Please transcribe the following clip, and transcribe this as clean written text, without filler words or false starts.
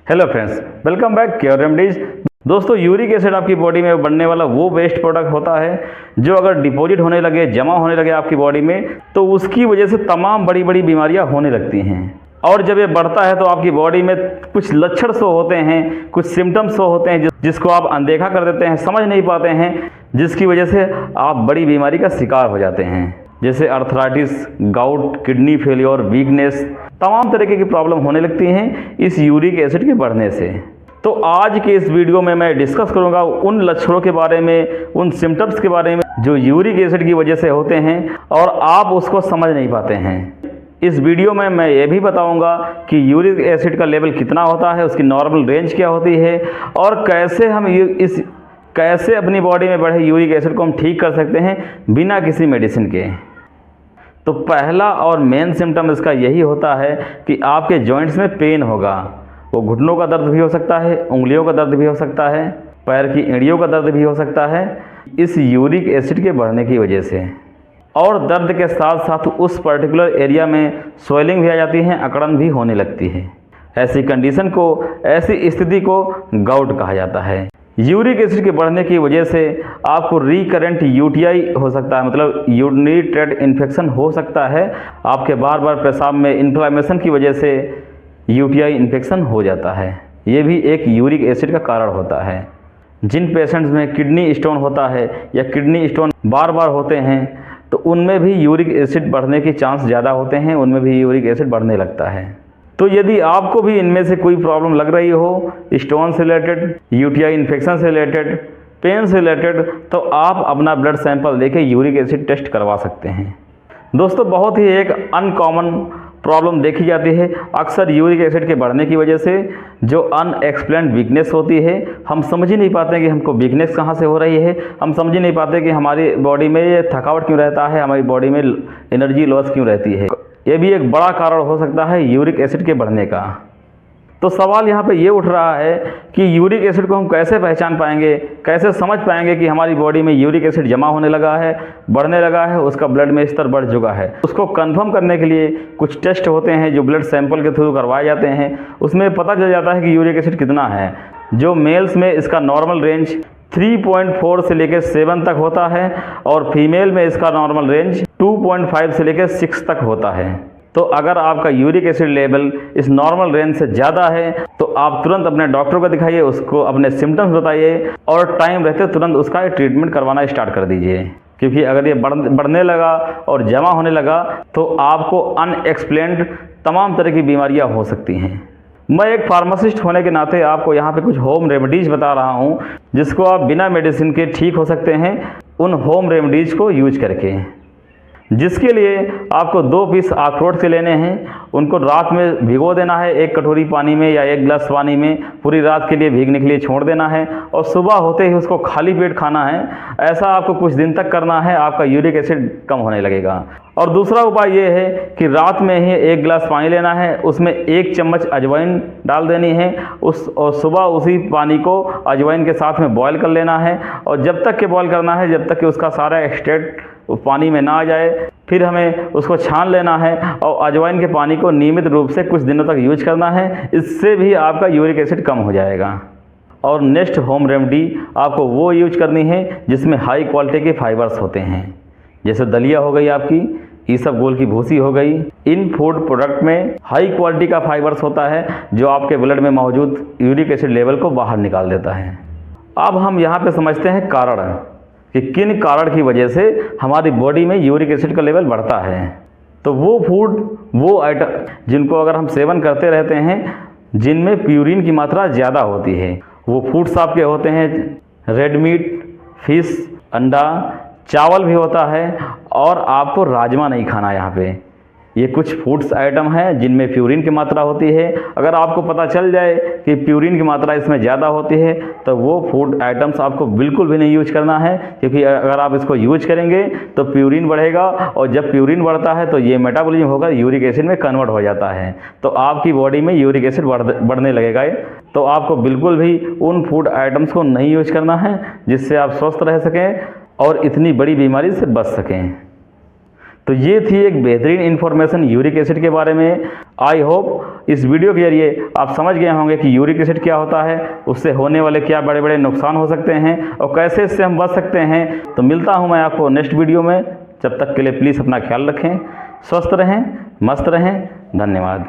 Hello friends, welcome back cure remedies. दोस्तों, uric acid आपकी body में बनने वाला वो वेस्ट प्रोडक्ट होता है जो अगर डिपॉजिट होने लगे, जमा होने लगे आपकी बॉडी में, तो उसकी वजह से तमाम बड़ी बड़ी बीमारियां होने लगती हैं। और जब ये बढ़ता है तो आपकी बॉडी में कुछ लक्षण शो होते हैं, कुछ सिम्टम्स शो होते हैं जिसको आप अनदेखा कर देते हैं, समझ नहीं पाते हैं, जिसकी वजह से आप बड़ी बीमारी का शिकार हो जाते हैं, जैसे arthritis, gout, kidney failure, weakness, तमाम तरीके की प्रॉब्लम होने लगती हैं इस यूरिक एसिड के बढ़ने से। तो आज के इस वीडियो में मैं डिस्कस करूंगा उन लक्षणों के बारे में, उन सिम्टम्स के बारे में जो यूरिक एसिड की वजह से होते हैं और आप उसको समझ नहीं पाते हैं। इस वीडियो में मैं ये भी बताऊंगा कि यूरिक एसिड का लेवल कितना होता है, उसकी नॉर्मल रेंज क्या होती है और कैसे हम कैसे अपनी बॉडी में बढ़े यूरिक एसिड को हम ठीक कर सकते हैं बिना किसी मेडिसिन के। तो पहला और मेन सिम्टम इसका यही होता है कि आपके जॉइंट्स में पेन होगा। वो घुटनों का दर्द भी हो सकता है, उंगलियों का दर्द भी हो सकता है, पैर की एड़ियों का दर्द भी हो सकता है इस यूरिक एसिड के बढ़ने की वजह से। और दर्द के साथ साथ उस पर्टिकुलर एरिया में स्वेलिंग भी आ जाती है, अकड़न भी होने लगती है। ऐसी कंडीशन को, ऐसी स्थिति को गाउट कहा जाता है। यूरिक एसिड के बढ़ने की वजह से आपको रिकरेंट यूटीआई हो सकता है, मतलब यूरिनरी ट्रैक्ट इन्फेक्शन हो सकता है। आपके बार बार पेशाब में इन्फ्लेमेशन की वजह से यूटीआई इन्फेक्शन हो जाता है। ये भी एक यूरिक एसिड का कारण होता है। जिन पेशेंट्स में किडनी स्टोन होता है या किडनी स्टोन बार बार होते हैं तो उनमें भी यूरिक एसिड बढ़ने के चांस ज़्यादा होते हैं, उनमें भी यूरिक एसिड बढ़ने लगता है। तो यदि आपको भी इनमें से कोई प्रॉब्लम लग रही हो, स्टोन से रिलेटेड, यूटीआई इन्फेक्शन से रिलेटेड, पेन से रिलेटेड, तो आप अपना ब्लड सैंपल लेके यूरिक एसिड टेस्ट करवा सकते हैं। दोस्तों, बहुत ही एक अनकॉमन प्रॉब्लम देखी जाती है अक्सर यूरिक एसिड के बढ़ने की वजह से, जो अनएक्सप्लेन्ड वीकनेस होती है। हम समझ ही नहीं पाते कि हमको वीकनेस कहाँ से हो रही है, हम समझ ही नहीं पाते कि हमारी बॉडी में ये थकावट क्यों रहता है, हमारी बॉडी में एनर्जी लॉस क्यों रहती है। ये भी एक बड़ा कारण हो सकता है यूरिक एसिड के बढ़ने का। तो सवाल यहाँ पे ये उठ रहा है कि यूरिक एसिड को हम कैसे पहचान पाएंगे, कैसे समझ पाएंगे कि हमारी बॉडी में यूरिक एसिड जमा होने लगा है, बढ़ने लगा है, उसका ब्लड में स्तर बढ़ चुका है। उसको कंफर्म करने के लिए कुछ टेस्ट होते हैं जो ब्लड सैंपल के थ्रू करवाए जाते हैं। उसमें पता चल जाता है कि यूरिक एसिड कितना है। जो मेल्स में इसका नॉर्मल रेंज 3.4 से लेकर 7 तक होता है और फीमेल में इसका नॉर्मल रेंज 2.5 से लेकर 6 तक होता है। तो अगर आपका यूरिक एसिड लेवल इस नॉर्मल रेंज से ज़्यादा है तो आप तुरंत अपने डॉक्टर को दिखाइए, उसको अपने सिम्टम्स बताइए और टाइम रहते तुरंत उसका ट्रीटमेंट करवाना स्टार्ट कर दीजिए। क्योंकि अगर ये बढ़ने लगा और जमा होने लगा तो आपको अनएक्सप्लेन्ड तमाम तरह की बीमारियां हो सकती हैं। मैं एक फार्मासिस्ट होने के नाते आपको यहाँ पे कुछ होम रेमेडीज़ बता रहा हूँ जिसको आप बिना मेडिसिन के ठीक हो सकते हैं उन होम रेमेडीज़ को यूज करके। जिसके लिए आपको 2 पीस अखरोट के लेने हैं, उनको रात में भिगो देना है 1 कटोरी पानी में या 1 गिलास पानी में, पूरी रात के लिए भीगने के लिए छोड़ देना है और सुबह होते ही उसको खाली पेट खाना है। ऐसा आपको कुछ दिन तक करना है, आपका यूरिक एसिड कम होने लगेगा। और दूसरा उपाय ये है कि रात में ही 1 गिलास पानी लेना है, उसमें 1 चम्मच अजवाइन डाल देनी है और सुबह उसी पानी को अजवाइन के साथ में बॉयल कर लेना है और जब तक के बॉयल करना है जब तक कि उसका सारा एक्सट्रैक्ट पानी में ना आ जाए। फिर हमें उसको छान लेना है और अजवाइन के पानी को नियमित रूप से कुछ दिनों तक यूज करना है। इससे भी आपका यूरिक एसिड कम हो जाएगा। और नेक्स्ट होम रेमेडी आपको वो यूज करनी है जिसमें हाई क्वालिटी के फाइबर्स होते हैं, जैसे दलिया हो गई, आपकी ईसबगोल की भूसी हो गई। इन फूड प्रोडक्ट में हाई क्वालिटी का फाइबर्स होता है जो आपके ब्लड में मौजूद यूरिक एसिड लेवल को बाहर निकाल देता है। अब हम यहाँ पे समझते हैं कारण कि किन कारण की वजह से हमारी बॉडी में यूरिक एसिड का लेवल बढ़ता है। तो वो फूड, वो आइटम जिनको अगर हम सेवन करते रहते हैं जिनमें प्यूरिन की मात्रा ज़्यादा होती है, वो फूड्स आपके होते हैं रेड मीट, फिश, अंडा, चावल भी होता है और आपको राजमा नहीं खाना। यहाँ पे ये कुछ फूड्स आइटम हैं जिनमें प्यूरिन की मात्रा होती है। अगर आपको पता चल जाए कि प्यूरिन की मात्रा इसमें ज़्यादा होती है तो वो फूड आइटम्स आपको बिल्कुल भी नहीं यूज करना है, क्योंकि अगर आप इसको यूज करेंगे तो प्यूरिन बढ़ेगा और जब प्यूरिन बढ़ता है तो ये मेटाबॉलिज्म होकर यूरिक एसिड में कन्वर्ट हो जाता है, तो आपकी बॉडी में यूरिक एसिड बढ़ने लगेगा। तो आपको बिल्कुल भी उन फूड आइटम्स को नहीं यूज करना है जिससे आप स्वस्थ रह सकें और इतनी बड़ी बीमारी से बच सकें। तो ये थी एक बेहतरीन इन्फॉर्मेशन यूरिक एसिड के बारे में। आई होप इस वीडियो के जरिए आप समझ गए होंगे कि यूरिक एसिड क्या होता है, उससे होने वाले क्या बड़े बड़े नुकसान हो सकते हैं और कैसे इससे हम बच सकते हैं। तो मिलता हूँ मैं आपको नेक्स्ट वीडियो में। जब तक के लिए प्लीज़ अपना ख्याल रखें, स्वस्थ रहें, मस्त रहें। धन्यवाद।